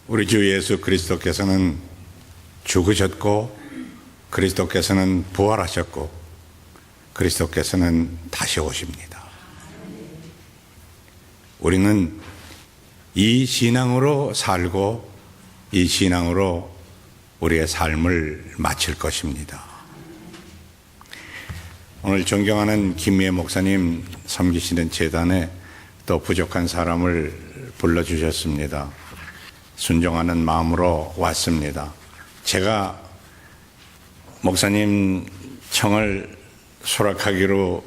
우리 주 예수 그리스도께서는 죽으셨고 그리스도께서는 부활하셨고 그리스도께서는 다시 오십니다. 우리는 이 신앙으로 살고 이 신앙으로 우리의 삶을 마칠 것입니다. 오늘 존경하는 김미애 목사님 섬기시는 재단에 또 부족한 사람을 불러주셨습니다. 순종하는 마음으로 왔습니다. 제가 목사님 청을 수락하기로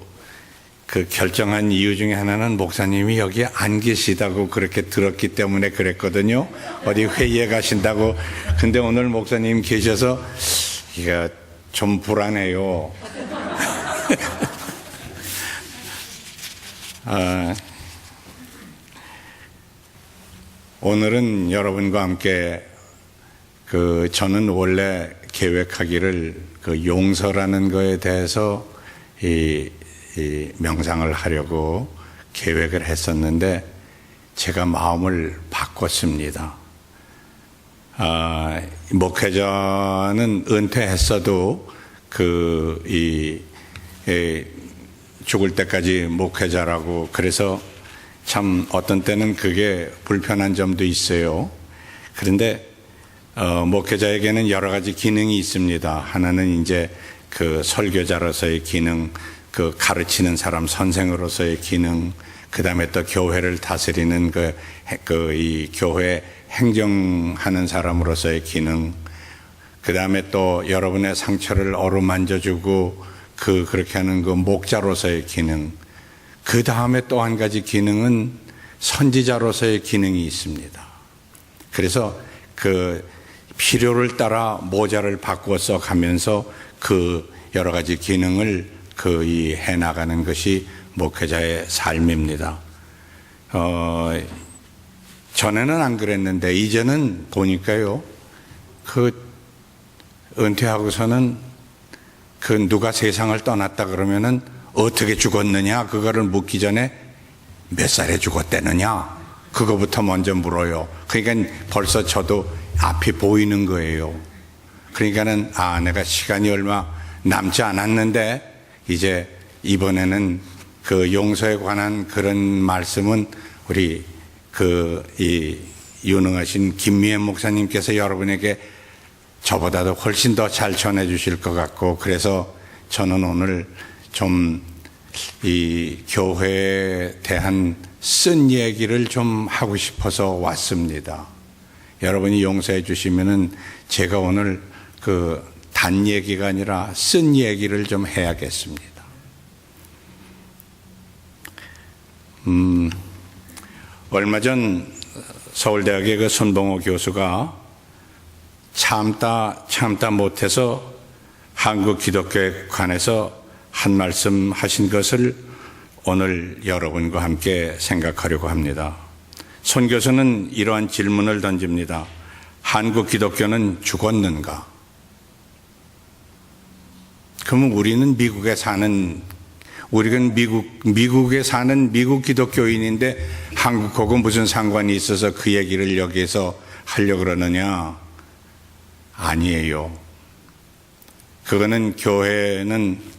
결정한 이유 중에 하나는 목사님이 여기 안 계시다고 그렇게 들었기 때문에 그랬거든요. 어디 회의에 가신다고. 근데 오늘 목사님 계셔서 이게 좀 불안해요. 오늘은 여러분과 함께 저는 원래 계획하기를 용서라는 거에 대해서 이 명상을 하려고 계획을 했었는데 제가 마음을 바꿨습니다. 목회자는 은퇴했어도 죽을 때까지 목회자라고, 그래서 참 어떤 때는 그게 불편한 점도 있어요. 그런데 목회자에게는 여러 가지 기능이 있습니다. 하나는 이제 설교자로서의 기능, 가르치는 사람 선생으로서의 기능, 그 다음에 또 교회를 다스리는 이 교회 행정하는 사람으로서의 기능, 그 다음에 또 여러분의 상처를 어루만져주고 그렇게 하는 목자로서의 기능, 그 다음에 또 한 가지 기능은 선지자로서의 기능이 있습니다. 그래서 필요를 따라 모자를 바꾸어 가면서 여러 가지 기능을 해나가는 것이 목회자의 삶입니다. 전에는 안 그랬는데 이제는 보니까요, 은퇴하고서는 누가 세상을 떠났다 그러면은 어떻게 죽었느냐 그거를 묻기 전에 몇 살에 죽었다느냐 그거부터 먼저 물어요. 그러니까 벌써 저도 앞이 보이는 거예요. 그러니까는 내가 시간이 얼마 남지 않았는데 이제 이번에는 용서에 관한 그런 말씀은 우리 이 유능하신 김미애 목사님께서 여러분에게 저보다도 훨씬 더 잘 전해 주실 것 같고, 그래서 저는 오늘 좀 이 교회에 대한 쓴 얘기를 좀 하고 싶어서 왔습니다. 여러분이 용서해 주시면은 제가 오늘 단 얘기가 아니라 쓴 얘기를 좀 해야겠습니다. 얼마 전 서울대학의 손봉호 교수가 참다 못해서 한국 기독교에 관해서 한 말씀 하신 것을 오늘 여러분과 함께 생각하려고 합니다. 손 교수는 이러한 질문을 던집니다. 한국 기독교는 죽었는가? 그러면 우리는 미국에 사는 미국 기독교인인데 한국하고 무슨 상관이 있어서 그 얘기를 여기에서 하려고 그러느냐? 아니에요. 그거는 교회는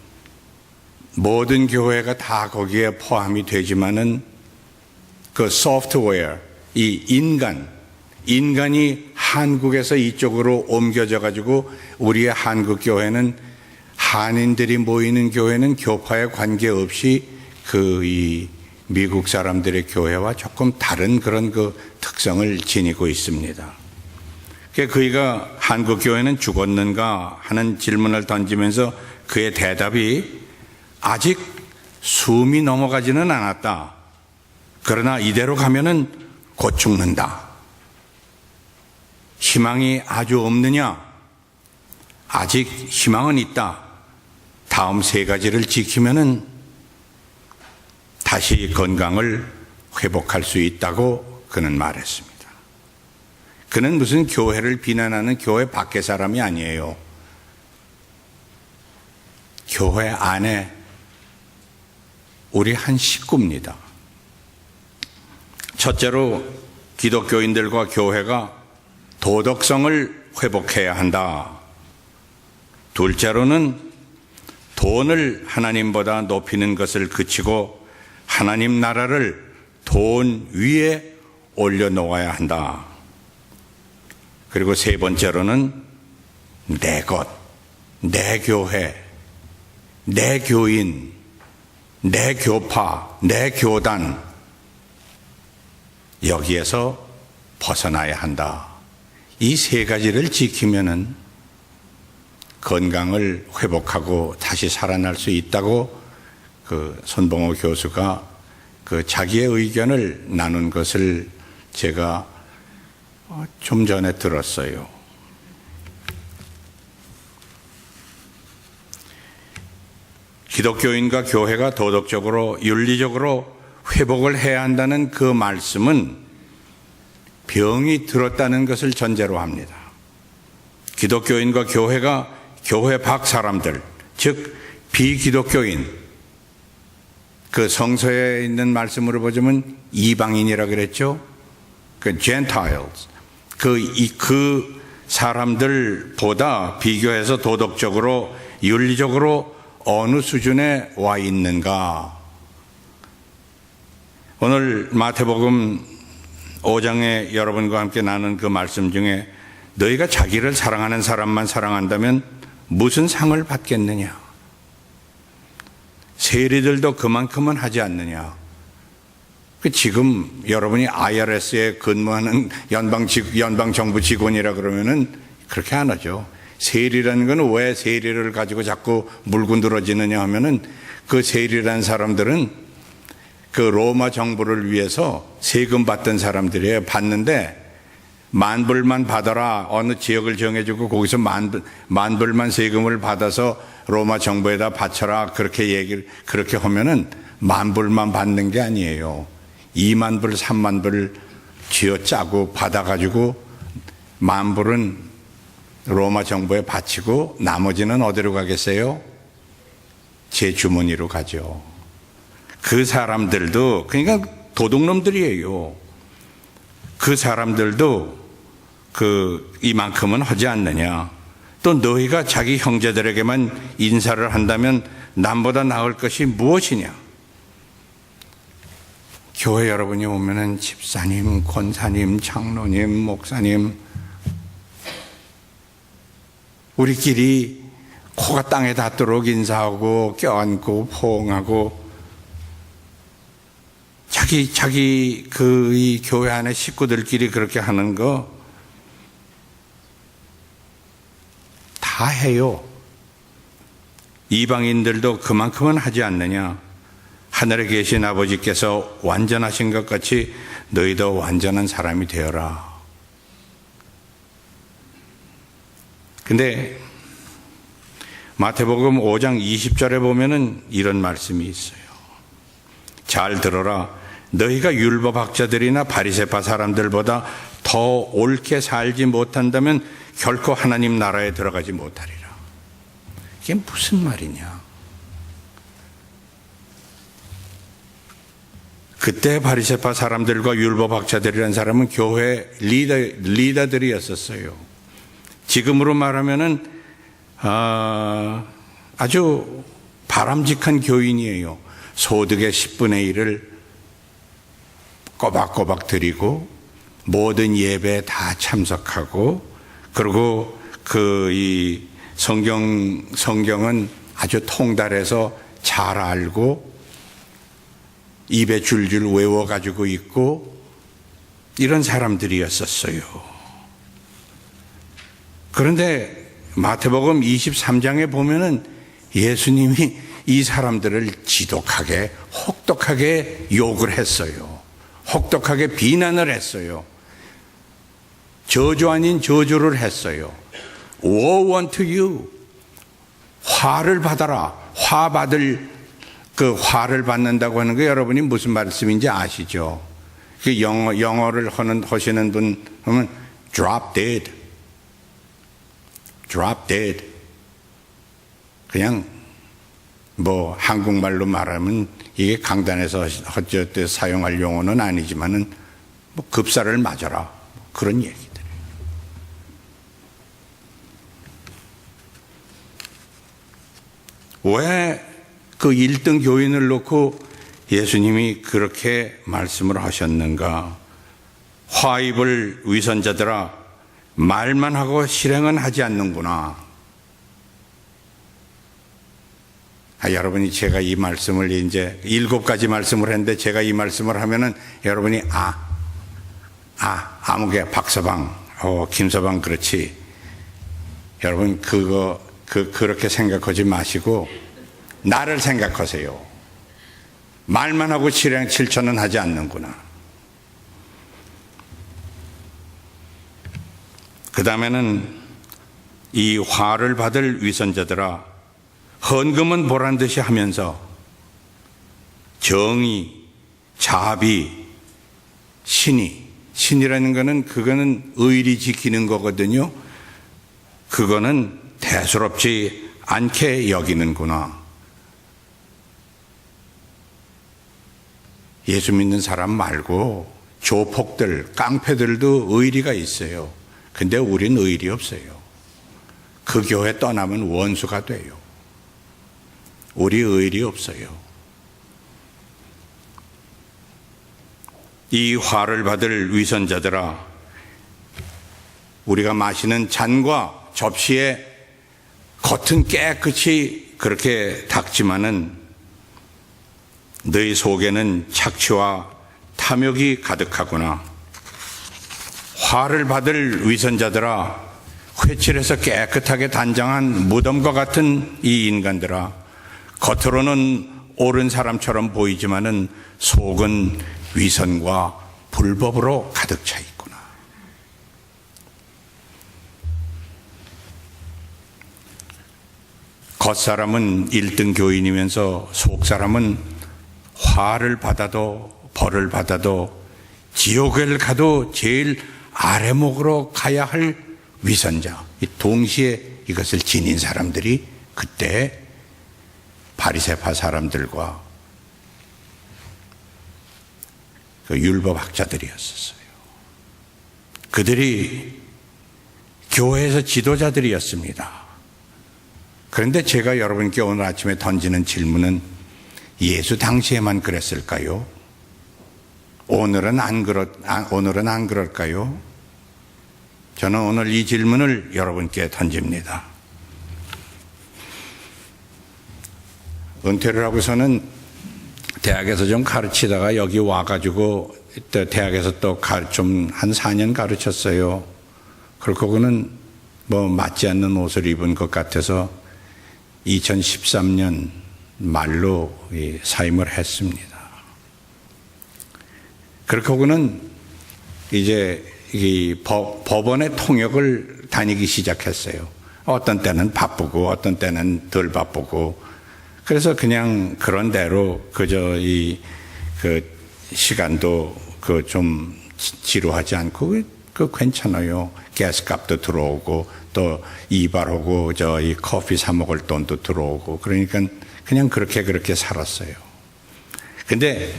모든 교회가 다 거기에 포함이 되지만은 소프트웨어, 이 인간이 한국에서 이쪽으로 옮겨져 가지고 우리의 한국 교회는 한인들이 모이는 교회는 교파에 관계없이 이 미국 사람들의 교회와 조금 다른 그런 특성을 지니고 있습니다. 그가 한국 교회는 죽었는가 하는 질문을 던지면서 그의 대답이 아직 숨이 넘어가지는 않았다. 그러나 이대로 가면은 곧 죽는다. 희망이 아주 없느냐? 아직 희망은 있다. 다음 세 가지를 지키면은 다시 건강을 회복할 수 있다고 그는 말했습니다. 그는 무슨 교회를 비난하는 교회 밖의 사람이 아니에요. 교회 안에 우리 한 식구입니다. 첫째로 기독교인들과 교회가 도덕성을 회복해야 한다. 둘째로는 돈을 하나님보다 높이는 것을 그치고 하나님 나라를 돈 위에 올려놓아야 한다. 그리고 세 번째로는 내 것, 내 교회, 내 교인, 내 교파, 내 교단, 여기에서 벗어나야 한다. 이 세 가지를 지키면은 건강을 회복하고 다시 살아날 수 있다고 그 손봉호 교수가 그 자기의 의견을 나눈 것을 제가 좀 전에 들었어요. 기독교인과 교회가 도덕적으로 윤리적으로 회복을 해야 한다는 그 말씀은 병이 들었다는 것을 전제로 합니다. 기독교인과 교회가 교회 밖 사람들, 즉 비기독교인, 그 성서에 있는 말씀으로 보자면 이방인이라 그랬죠. 그 Gentiles, 그 사람들보다 비교해서 도덕적으로 윤리적으로 어느 수준에 와 있는가. 오늘 마태복음 5장에 여러분과 함께 나눈 그 말씀 중에 너희가 자기를 사랑하는 사람만 사랑한다면 무슨 상을 받겠느냐. 세리들도 그만큼은 하지 않느냐. 지금 여러분이 IRS에 근무하는 연방정부 직원이라 그러면은 그렇게 안 하죠. 세리라는 건 왜 세리를 가지고 자꾸 물고 늘어지느냐 하면은 그 세리라는 사람들은 그 로마 정부를 위해서 세금 받던 사람들이에요. 받는데 만불만 받아라. 어느 지역을 정해주고 거기서 만불만 세금을 받아서 로마 정부에다 바쳐라. 그렇게 하면은 만불만 받는 게 아니에요. 2만불, 3만불 쥐어짜고 받아가지고 만불은 로마 정부에 바치고 나머지는 어디로 가겠어요? 제 주머니로 가죠. 그 사람들도 그러니까 도둑놈들이에요. 그 사람들도 이만큼은 하지 않느냐. 또 너희가 자기 형제들에게만 인사를 한다면 남보다 나을 것이 무엇이냐. 교회 여러분이 오면은 집사님, 권사님, 장로님, 목사님, 우리끼리 코가 땅에 닿도록 인사하고 껴안고 포옹하고 자기 이 교회 안에 식구들끼리 그렇게 하는 거 다 해요. 이방인들도 그만큼은 하지 않느냐. 하늘에 계신 아버지께서 완전하신 것 같이 너희도 완전한 사람이 되어라. 근데 마태복음 5장 20절에 보면은 이런 말씀이 있어요. 잘 들어라. 너희가 율법학자들이나 바리새파 사람들보다 더 옳게 살지 못한다면 결코 하나님 나라에 들어가지 못하리라. 이게 무슨 말이냐. 그때 바리새파 사람들과 율법학자들이라는 사람은 교회 리더들이었었어요. 지금으로 말하면은 아주 바람직한 교인이에요. 소득의 10분의 1을 꼬박꼬박 드리고 모든 예배에 다 참석하고 그리고 이 성경은 아주 통달해서 잘 알고 입에 줄줄 외워가지고 있고 이런 사람들이었었어요. 그런데 마태복음 23장에 보면은 예수님이 이 사람들을 지독하게 혹독하게 욕을 했어요. 혹독하게 비난을 했어요. 저주 아닌 저주를 했어요. Woe unto you. 화를 받아라. 화를 받는다고 하는 거 여러분이 무슨 말씀인지 아시죠? 그 영어를 하시는 분 보면 drop dead. drop dead. 그냥 한국말로 말하면 이게 강단에서 사용할 용어는 아니지만은 급사를 맞아라. 그런 얘기들. 왜 그 1등 교인을 놓고 예수님이 그렇게 말씀을 하셨는가? 화 입을 위선자들아, 말만 하고 실행은 하지 않는구나. 여러분이 제가 이 말씀을 이제 7가지 말씀을 했는데 제가 이 말씀을 하면은 여러분이 아무개 박서방, 김서방 그렇지. 여러분 그렇게 생각하지 마시고 나를 생각하세요. 말만 하고 실천은 하지 않는구나. 그 다음에는 이 화를 받을 위선자들아, 헌금은 보란 듯이 하면서 정의, 자비, 신이라는 거는 그거는 의리 지키는 거거든요. 그거는 대수롭지 않게 여기는구나. 예수 믿는 사람 말고 조폭들, 깡패들도 의리가 있어요. 근데 우린 의리 없어요. 그 교회 떠나면 원수가 돼요. 우리 의리 없어요. 이 화를 받을 위선자들아, 우리가 마시는 잔과 접시에 겉은 깨끗이 그렇게 닦지만은 너희 속에는 착취와 탐욕이 가득하구나. 화를 받을 위선자들아, 회칠해서 깨끗하게 단장한 무덤과 같은 이 인간들아, 겉으로는 옳은 사람처럼 보이지만은 속은 위선과 불법으로 가득 차 있구나. 겉사람은 1등 교인이면서 속사람은 화를 받아도 벌을 받아도 지옥을 가도 제일 아래목으로 가야 할 위선자, 동시에 이것을 지닌 사람들이 그때 바리새파 사람들과 그 율법학자들이었어요. 그들이 교회에서 지도자들이었습니다. 그런데 제가 여러분께 오늘 아침에 던지는 질문은 예수 당시에만 그랬을까요? 오늘은 안 그럴까요? 저는 오늘 이 질문을 여러분께 던집니다. 은퇴를 하고서는 대학에서 좀 가르치다가 여기 와가지고 대학에서 또 좀 한 4년 가르쳤어요. 그러고는 뭐 맞지 않는 옷을 입은 것 같아서 2013년 말로 사임을 했습니다. 그렇고는 이제 이 법원의 통역을 다니기 시작했어요. 어떤 때는 바쁘고 어떤 때는 덜 바쁘고, 그래서 그냥 그런 대로 그저 그 시간도 좀 지루하지 않고 괜찮아요. 가스값도 들어오고 또 이발하고 이 커피 사 먹을 돈도 들어오고, 그러니까 그냥 그렇게 살았어요. 근데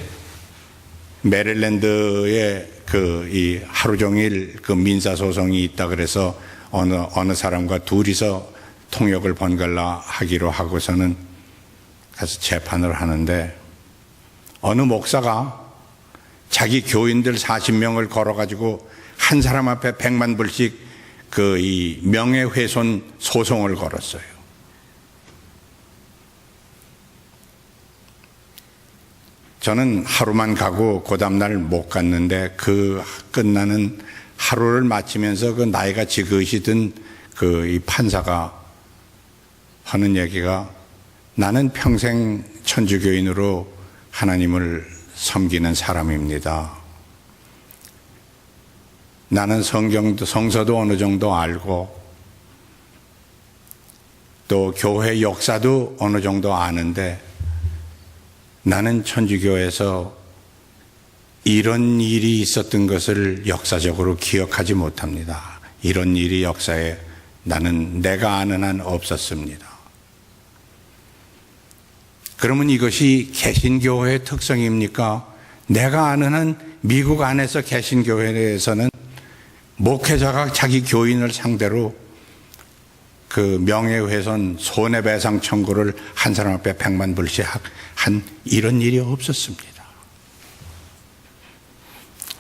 메릴랜드에 이 하루 종일 그 민사 소송이 있다 그래서 어느 사람과 둘이서 통역을 번갈아 하기로 하고서는 가서 재판을 하는데, 어느 목사가 자기 교인들 40명을 걸어가지고 한 사람 앞에 100만 불씩 이 명예훼손 소송을 걸었어요. 저는 하루만 가고 그 다음날 못 갔는데, 그 끝나는 하루를 마치면서 그 나이가 지긋이 든 이 판사가 하는 얘기가, 나는 평생 천주교인으로 하나님을 섬기는 사람입니다. 나는 성서도 어느 정도 알고 또 교회 역사도 어느 정도 아는데, 나는 천주교에서 이런 일이 있었던 것을 역사적으로 기억하지 못합니다. 이런 일이 역사에 나는 내가 아는 한 없었습니다. 그러면 이것이 개신교회의 특성입니까? 내가 아는 한 미국 안에서 개신교회에서는 목회자가 자기 교인을 상대로 그 명예훼손 손해배상 청구를 한 사람 앞에 100만 불씩 한 이런 일이 없었습니다.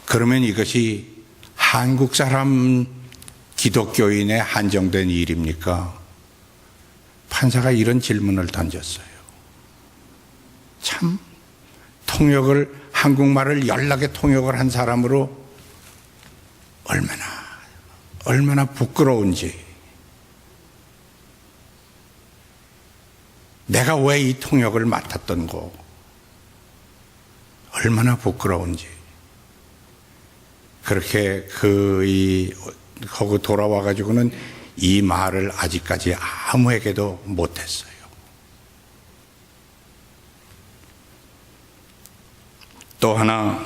그러면 이것이 한국 사람 기독교인에 한정된 일입니까? 판사가 이런 질문을 던졌어요. 참 한국말을 연락에 통역을 한 사람으로 얼마나 부끄러운지, 내가 왜 이 통역을 맡았던 거 얼마나 부끄러운지. 그렇게 하고 돌아와 가지고는 이 말을 아직까지 아무에게도 못했어요. 또 하나,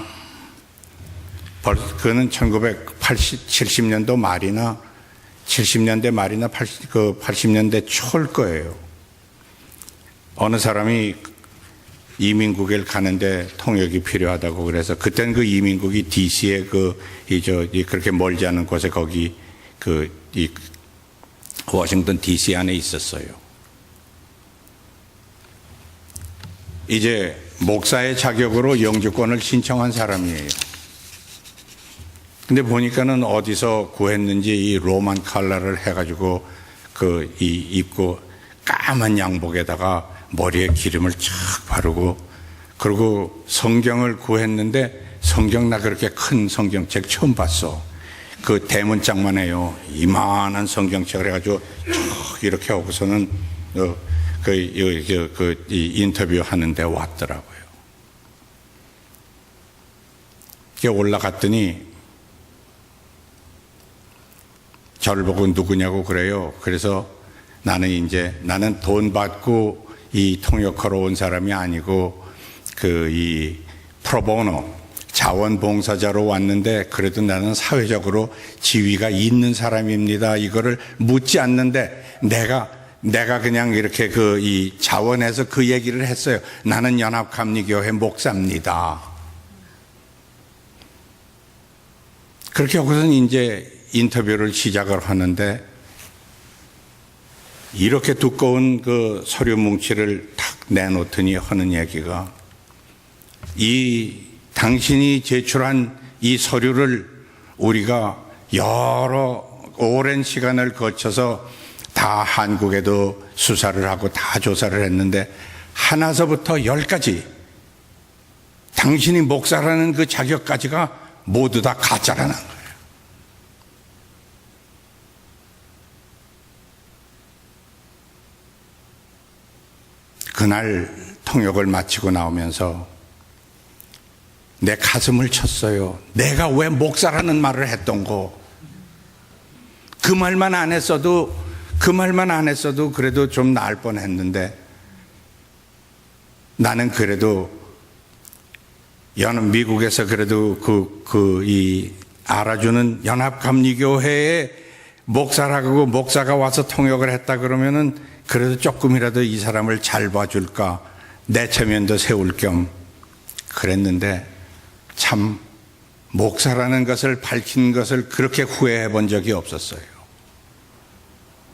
그는 1970년도 말이나 70년대 말이나 80년대 초일 거예요. 어느 사람이 이민국에 가는데 통역이 필요하다고 그래서, 그때는 그 이민국이 DC에 그렇게 멀지 않은 곳에 거기 이 워싱턴 DC 안에 있었어요. 이제 목사의 자격으로 영주권을 신청한 사람이에요. 근데 보니까는 어디서 구했는지 이 로만 칼라를 해가지고 입고 까만 양복에다가 머리에 기름을 쫙 바르고, 그리고 성경을 구했는데 성경, 나 그렇게 큰 성경책 처음 봤어. 그 대문짝만 해요. 이만한 성경책을 해가지고 쭉 이렇게 하고서는 이 인터뷰 하는데 왔더라고요. 올라갔더니 저를 보고 누구냐고 그래요. 그래서 나는 돈 받고 이 통역하러 온 사람이 아니고 이 프로보노 자원봉사자로 왔는데, 그래도 나는 사회적으로 지위가 있는 사람입니다. 이거를 묻지 않는데 내가 그냥 이렇게 이 자원에서 그 얘기를 했어요. 나는 연합감리교회 목사입니다. 그렇게 하고서는 이제 인터뷰를 시작을 하는데, 이렇게 두꺼운 그 서류 뭉치를 탁 내놓더니 하는 얘기가, 당신이 제출한 이 서류를 우리가 여러 오랜 시간을 거쳐서 다 한국에도 수사를 하고 다 조사를 했는데, 하나서부터 10까지 당신이 목사라는 그 자격까지가 모두 다 가짜라는 거예요. 그날 통역을 마치고 나오면서 내 가슴을 쳤어요. 내가 왜 목사라는 말을 했던 거. 그 말만 안 했어도 그래도 좀 나을 뻔했는데, 나는 그래도 미국에서 그래도 이 알아주는 연합감리교회의 목사라고, 목사가 와서 통역을 했다 그러면은 그래도 조금이라도 이 사람을 잘 봐줄까, 내 체면도 세울 겸 그랬는데, 참 목사라는 것을 밝힌 것을 그렇게 후회해 본 적이 없었어요.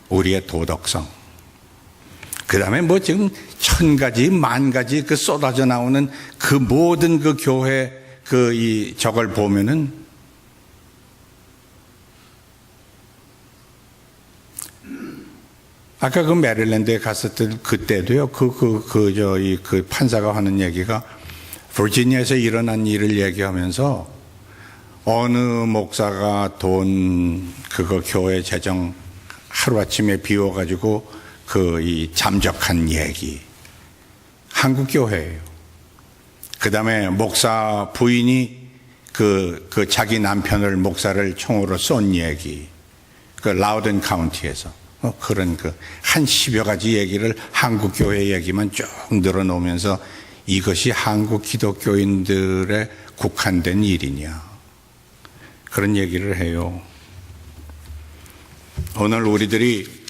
우리의 도덕성, 그 다음에 지금 1000가지 만가지 쏟아져 나오는 그 모든 그 교회 저걸 보면은, 아까 그 메릴랜드에 갔었던 그때도요, 그 판사가 하는 얘기가, 버지니아에서 일어난 일을 얘기하면서 어느 목사가 교회 재정 하루아침에 비워가지고 이 잠적한 얘기, 한국 교회예요. 그 다음에 목사 부인이 자기 남편을, 목사를 총으로 쏜 얘기, 라우든 카운티에서 그런 한 10여 가지 얘기를 한국 교회 얘기만 쭉 늘어놓으면서, 이것이 한국 기독교인들의 국한된 일이냐, 그런 얘기를 해요. 오늘 우리들이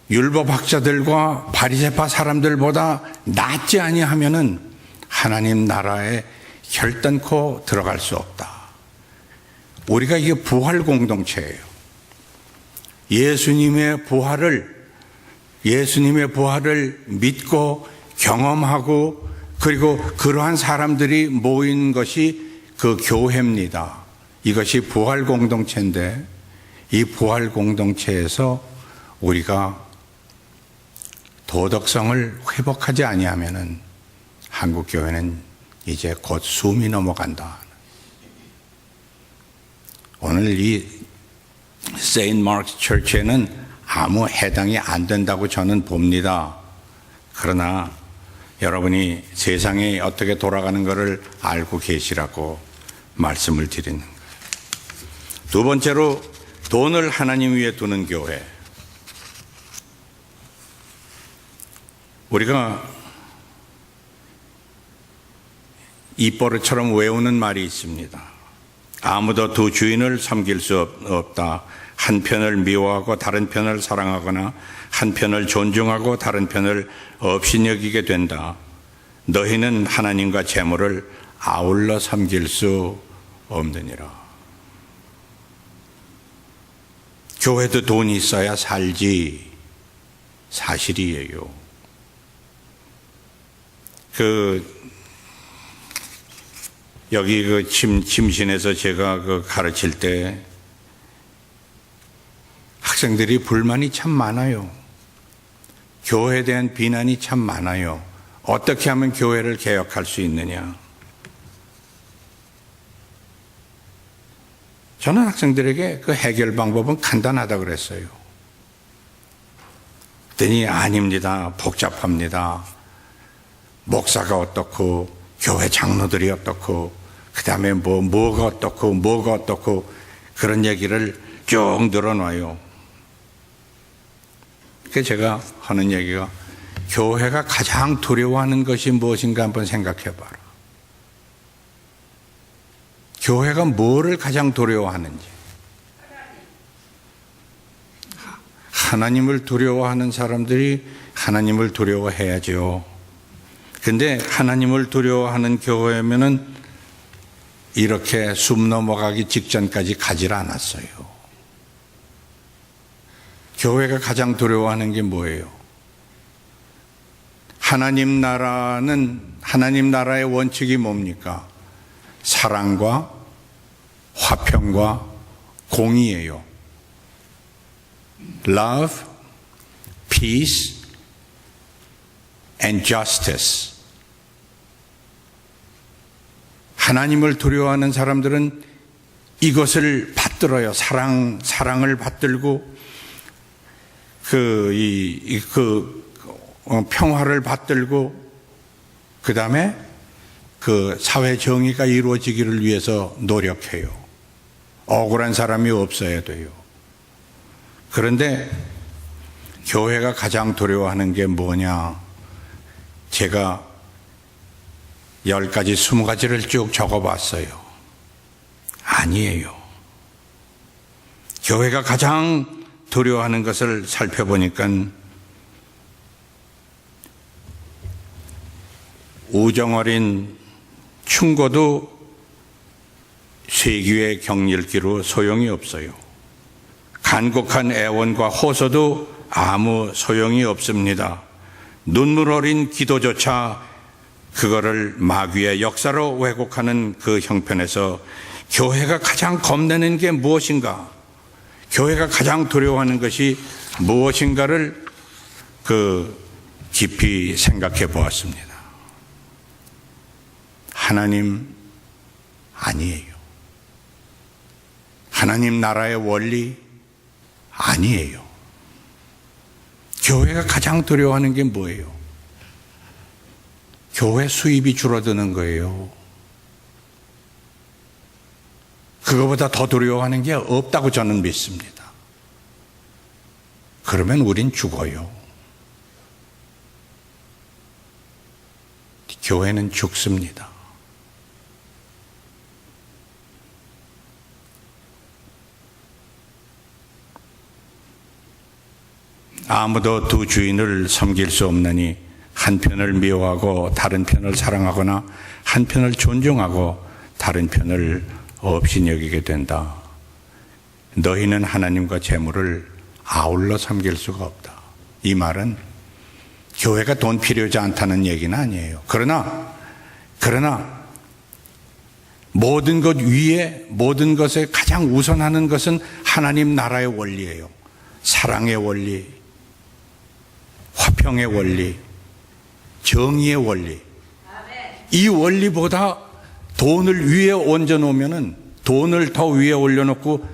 율법학자들과 바리새파 사람들보다 낫지 아니하면은 하나님 나라에 결단코 들어갈 수 없다. 우리가 이게 부활 공동체예요. 예수님의 부활을 믿고 경험하고 그리고 그러한 사람들이 모인 것이 그 교회입니다. 이것이 부활 공동체인데 이 부활 공동체에서 우리가 도덕성을 회복하지 아니하면은 한국 교회는 이제 곧 숨이 넘어간다. 오늘 이 세인트 마크스 처치에는 아무 해당이 안 된다고 저는 봅니다. 그러나 여러분이 세상이 어떻게 돌아가는 것을 알고 계시라고 말씀을 드리는 거예요. 두 번째로 돈을 하나님 위에 두는 교회. 우리가 입버릇처럼 외우는 말이 있습니다. 아무도 두 주인을 섬길 수 없다. 한 편을 미워하고 다른 편을 사랑하거나 한 편을 존중하고 다른 편을 업신여기게 된다. 너희는 하나님과 재물을 아울러 섬길 수 없느니라. 교회도 돈이 있어야 살지 사실이에요. 여기 침신에서 제가 가르칠 때 학생들이 불만이 참 많아요. 교회에 대한 비난이 참 많아요. 어떻게 하면 교회를 개혁할 수 있느냐. 저는 학생들에게 그 해결 방법은 간단하다고 그랬어요. 그랬더니 아닙니다. 복잡합니다. 목사가 어떻고 교회 장로들이 어떻고 그 다음에 뭐가 어떻고 그런 얘기를 쭉 늘어놔요. 그래서 제가 하는 얘기가 교회가 가장 두려워하는 것이 무엇인가 한번 생각해 봐라. 교회가 뭐를 가장 두려워하는지. 하나님을 두려워하는 사람들이 하나님을 두려워해야죠. 근데 하나님을 두려워하는 교회면은 이렇게 숨 넘어가기 직전까지 가지 않았어요. 교회가 가장 두려워하는 게 뭐예요? 하나님 나라의 원칙이 뭡니까? 사랑과 화평과 공의예요. Love, peace, and justice. 하나님을 두려워하는 사람들은 이것을 받들어요. 사랑을 받들고 평화를 받들고 그 다음에 그 사회 정의가 이루어지기를 위해서 노력해요. 억울한 사람이 없어야 돼요. 그런데 교회가 가장 두려워하는 게 뭐냐? 제가 10가지, 20가지를 쭉 적어봤어요. 아니에요. 교회가 가장 두려워하는 것을 살펴보니까 우정어린 충고도 쇠기의 격렬기로 소용이 없어요. 간곡한 애원과 호소도 아무 소용이 없습니다. 눈물 어린 기도조차 그거를 마귀의 역사로 왜곡하는 그 형편에서 교회가 가장 겁내는 게 무엇인가? 교회가 가장 두려워하는 것이 무엇인가를 깊이 생각해 보았습니다. 하나님 아니에요. 하나님 나라의 원리 아니에요. 교회가 가장 두려워하는 게 뭐예요? 교회 수입이 줄어드는 거예요. 그거보다 더 두려워하는 게 없다고 저는 믿습니다. 그러면 우린 죽어요. 교회는 죽습니다. 아무도 두 주인을 섬길 수 없느니 한 편을 미워하고 다른 편을 사랑하거나 한 편을 존중하고 다른 편을 없이 여기게 된다. 너희는 하나님과 재물을 아울러 섬길 수가 없다. 이 말은 교회가 돈 필요하지 않다는 얘기는 아니에요. 그러나 모든 것 위에 모든 것에 가장 우선하는 것은 하나님 나라의 원리예요. 사랑의 원리, 화평의 원리, 정의의 원리. 이 원리보다 돈을 위에 얹어놓으면은, 돈을 더 위에 올려놓고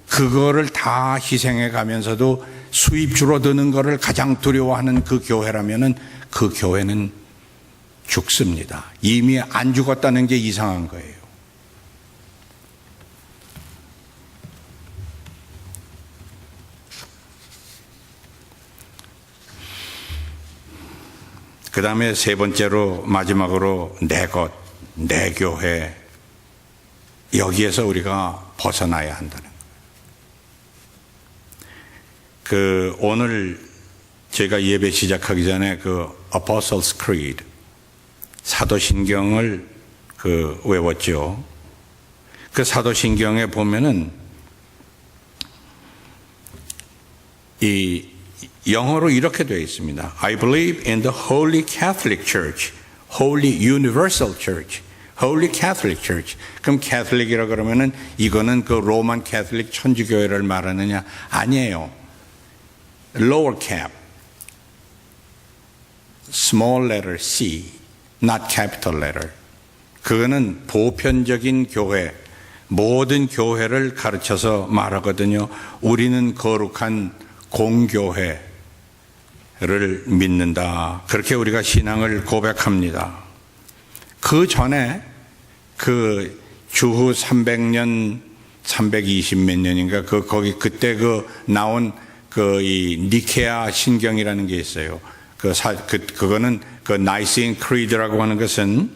그거를 다 희생해 가면서도 수입 줄어드는 것을 가장 두려워하는 그 교회라면은 그 교회는 죽습니다. 이미 안 죽었다는 게 이상한 거예요. 그 다음에 세 번째로 마지막으로 내 것, 내 교회, 여기에서 우리가 벗어나야 한다는 거예요. 오늘 제가 예배 시작하기 전에 Apostles' Creed, 사도신경을 외웠죠. 그 사도신경에 보면은 영어로 이렇게 되어 있습니다. I believe in the Holy Catholic Church, Holy Universal Church, Holy Catholic Church. 그럼 Catholic이라 그러면은 이거는 로만 캐톨릭 천주교회를 말하느냐? 아니에요. Lower cap, small letter C, not capital letter. 그거는 보편적인 교회, 모든 교회를 가르쳐서 말하거든요. 우리는 거룩한 공교회 를 믿는다. 그렇게 우리가 신앙을 고백합니다. 그 전에 주후 300년, 320몇 년인가 그때 나온 이 니케아 신경이라는 게 있어요. 그거는 나이시인 크리드라고 하는 것은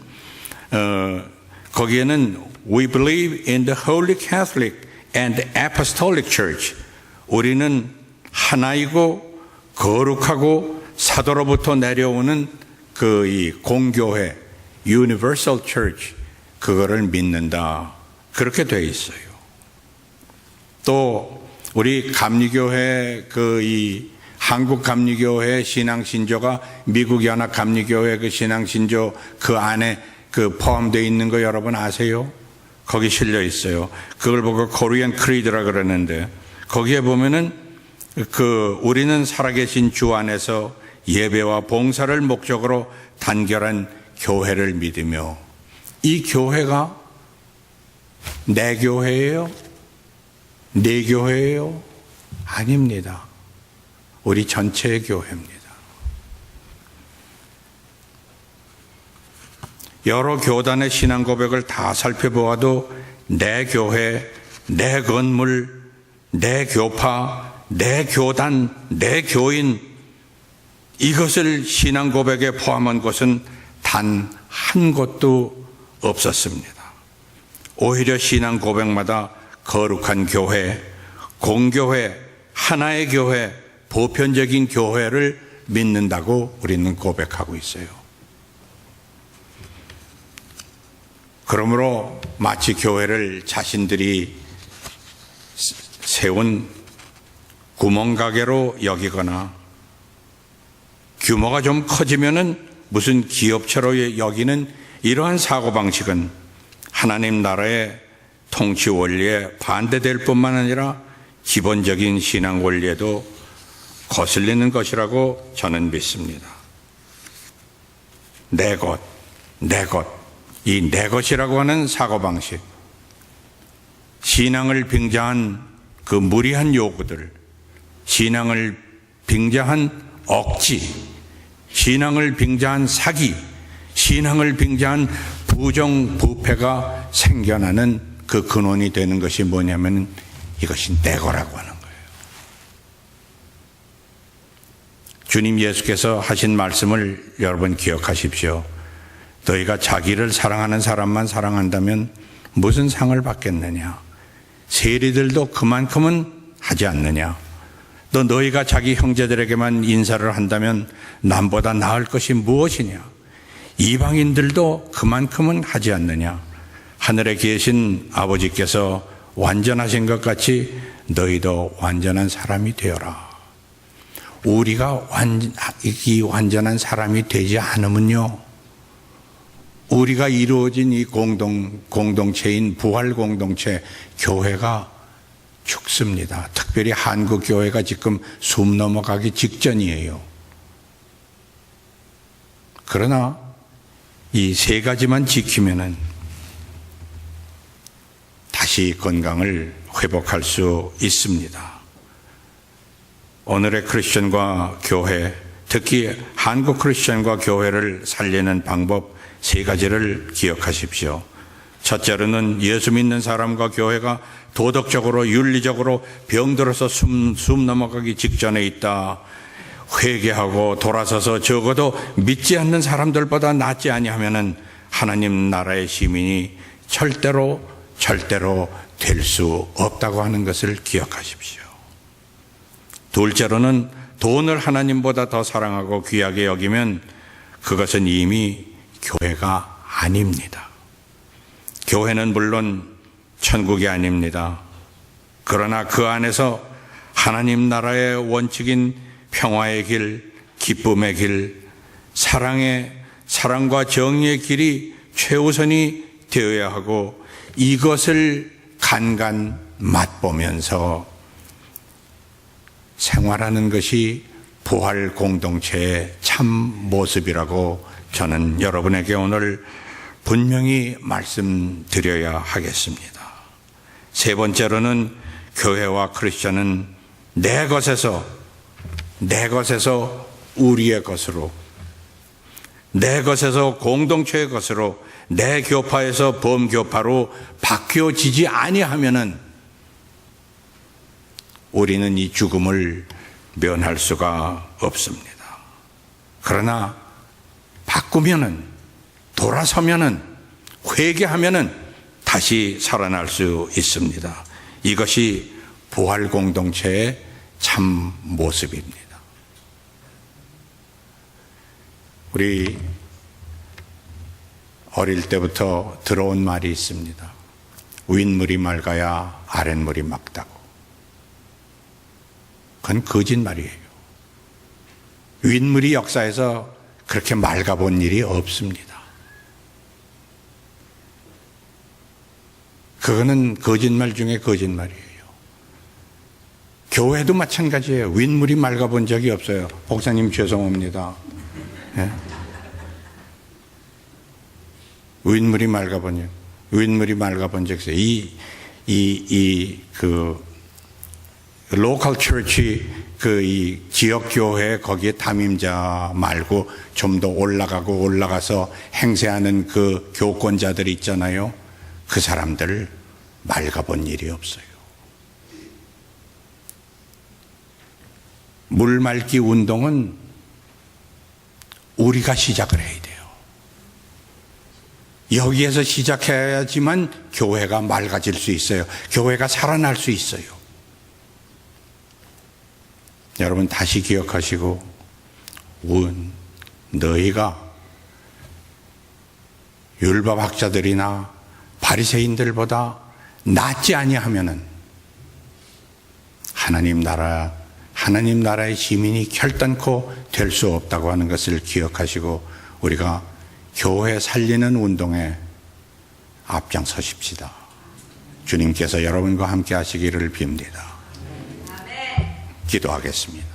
거기에는 We believe in the Holy Catholic and Apostolic Church. 우리는 하나이고 거룩하고 사도로부터 내려오는 이 공교회 Universal Church, 그거를 믿는다. 그렇게 되어 있어요. 또 우리 감리교회 이 한국 감리교회 신앙신조가 미국 연합 감리교회 신앙신조 안에 포함되어 있는 거 여러분 아세요? 거기 실려 있어요. 그걸 보고 코리안 크리드라 그러는데 거기에 보면은 우리는 살아계신 주 안에서 예배와 봉사를 목적으로 단결한 교회를 믿으며, 이 교회가 내 교회예요? 내 교회예요? 아닙니다. 우리 전체의 교회입니다. 여러 교단의 신앙 고백을 다 살펴보아도 내 교회, 내 건물, 내 교파, 내 교단, 내 교인, 이것을 신앙 고백에 포함한 것은 단 한 곳도 없었습니다. 오히려 신앙 고백마다 거룩한 교회, 공교회, 하나의 교회, 보편적인 교회를 믿는다고 우리는 고백하고 있어요. 그러므로 마치 교회를 자신들이 세운 구멍가게로 여기거나 규모가 좀 커지면은 무슨 기업체로 여기는 이러한 사고방식은 하나님 나라의 통치 원리에 반대될 뿐만 아니라 기본적인 신앙 원리에도 거슬리는 것이라고 저는 믿습니다. 내 것, 내 것, 이 내 것이라고 하는 사고방식, 신앙을 빙자한 무리한 요구들, 신앙을 빙자한 억지, 신앙을 빙자한 사기, 신앙을 빙자한 부정부패가 생겨나는 그 근원이 되는 것이 뭐냐면 이것이 내 거라고 하는 거예요. 주님 예수께서 하신 말씀을 여러분 기억하십시오. 너희가 자기를 사랑하는 사람만 사랑한다면 무슨 상을 받겠느냐? 세리들도 그만큼은 하지 않느냐? 너희가 자기 형제들에게만 인사를 한다면 남보다 나을 것이 무엇이냐? 이방인들도 그만큼은 하지 않느냐? 하늘에 계신 아버지께서 완전하신 것 같이 너희도 완전한 사람이 되어라. 우리가 이 완전한 사람이 되지 않으면요, 우리가 이루어진 이 공동체인 부활 공동체 교회가 죽습니다. 특별히 한국 교회가 지금 숨 넘어가기 직전이에요. 그러나 이 세 가지만 지키면은 다시 건강을 회복할 수 있습니다. 오늘의 크리스천과 교회, 특히 한국 크리스천과 교회를 살리는 방법 세 가지를 기억하십시오. 첫째로는 예수 믿는 사람과 교회가 도덕적으로 윤리적으로 병들어서 숨 넘어가기 직전에 있다. 회개하고 돌아서서 적어도 믿지 않는 사람들보다 낫지 아니하면은 하나님 나라의 시민이 절대로 될 수 없다고 하는 것을 기억하십시오. 둘째로는 돈을 하나님보다 더 사랑하고 귀하게 여기면 그것은 이미 교회가 아닙니다. 교회는 물론 천국이 아닙니다. 그러나 그 안에서 하나님 나라의 원칙인 평화의 길, 기쁨의 길, 사랑과 정의의 길이 최우선이 되어야 하고, 이것을 간간 맛보면서 생활하는 것이 부활 공동체의 참 모습이라고 저는 여러분에게 오늘 분명히 말씀드려야 하겠습니다. 세 번째로는 교회와 크리스천은 내 것에서 우리의 것으로, 내 것에서 공동체의 것으로, 내 교파에서 범교파로 바뀌어지지 아니하면은 우리는 이 죽음을 면할 수가 없습니다. 그러나 바꾸면은, 돌아서면은, 회개하면은 다시 살아날 수 있습니다. 이것이 부활 공동체의 참 모습입니다. 우리 어릴 때부터 들어온 말이 있습니다. 윗물이 맑아야 아랫물이 맑다고. 그건 거짓말이에요. 윗물이 역사에서 그렇게 맑아본 일이 없습니다. 그거는 거짓말 중에 거짓말이에요. 교회도 마찬가지예요. 윗물이 맑아본 적이 없어요. 목사님 죄송합니다. 예? 윗물이 맑아본 적 있어요. 로컬 처치, 이 지역 교회 거기에 담임자 말고 좀 더 올라가서 행세하는 그 교권자들이 있잖아요. 그 사람들 맑아본 일이 없어요. 물 맑기 운동은 우리가 시작을 해야 돼요. 여기에서 시작해야지만 교회가 맑아질 수 있어요. 교회가 살아날 수 있어요. 여러분 다시 기억하시고, 너희가 율법학자들이나 바리새인들보다 낫지 아니하면은 하나님 나라의 시민이 결단코 될 수 없다고 하는 것을 기억하시고, 우리가 교회 살리는 운동에 앞장서십시다. 주님께서 여러분과 함께 하시기를 빕니다. 기도하겠습니다.